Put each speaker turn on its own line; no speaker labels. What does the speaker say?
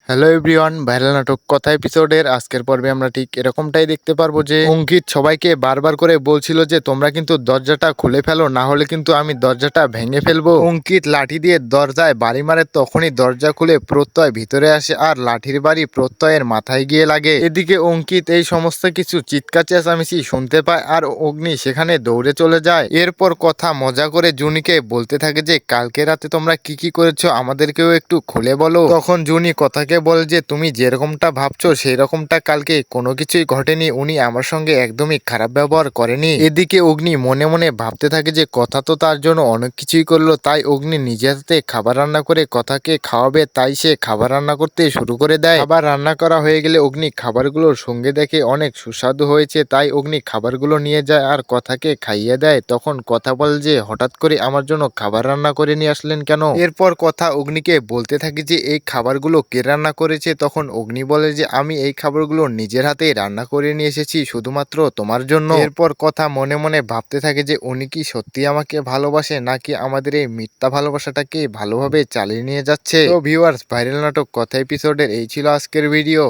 Hello everyone, viral নাটক কথা এপিসোডের আজকের পর্বে আমরা ঠিক এরকমটাই দেখতে পারবো যে অঙ্কিত সবাইকে বারবার করে বলছিল যে তোমরা কিন্তু দরজাটা খুলে ফেলো, না হলে কিন্তু আমি দরজাটা ভেঙে ফেলবো। অঙ্কিত লাঠি দিয়ে দরজায় বাড়ি মারে, তখনই দরজা খুলে প্রত্যয় ভিতরে আসে আর লাঠির বাড়ি প্রত্যয়ের মাথায় গিয়ে লাগে। এদিকে অঙ্কিত এই সমস্ত কিছু চিৎকার চেঁচামেচি শুনতে পায় আর অগ্নি সেখানে দৌড়ে চলে যায়। এরপর কথা মজা করে জুনিকে বলতে থাকে যে কালকে রাতে তোমরা কি কি করেছো আমাদেরকেও একটু খুলে বলো। তখন জুনি কথাকে বলে যে তুমি যেরকমটা ভাবছো সেই রকমটা কালকে কোনো কিছুই ঘটেনি, উনি আমার সঙ্গে একদমই খারাপ ব্যবহার করেনি। এদিকে অগ্নি মনে মনে ভাবতে থাকে যে কথা তো তার জন্য অনেক কিছুই করলো, তাই অগ্নি নিজের হাতে খাবার রান্না করে কথাকে খাওয়াবে, তাই সে খাবার রান্না করতে শুরু করে দেয়। খাবার রান্না করা হয়ে গেলে অগ্নি খাবারগুলোর সঙ্গে দেখে অনেক সুস্বাদু হয়েছে, তাই অগ্নি খাবারগুলো নিয়ে যায় আর কথাকে খাইয়ে দেয়। তখন কথা বলে যে হঠাৎ করে আমার জন্য খাবার রান্না করে নিয়ে আসলেন কেন। এরপর কথা অগ্নিকে বলতে থাকে যে এই খাবারগুলো কে রান্না করেছে। তখন অগ্নি বলে যে আমি এই খাবারগুলো নিজের হাতেই রান্না করে নিয়ে এসেছি শুধুমাত্র তোমার জন্য। এরপর কথা মনে মনে ভাবতে থাকে যে উনি কি সত্যি আমাকে ভালোবাসে, নাকি আমাদের এই মিথ্যা ভালোবাসাটাকে ভালোভাবে চালিয়ে নিয়ে যাচ্ছে। তো ভিউয়ার্স, ভাইরাল নাটক কথা এপিসোডের এই ছিল আজকের ভিডিও।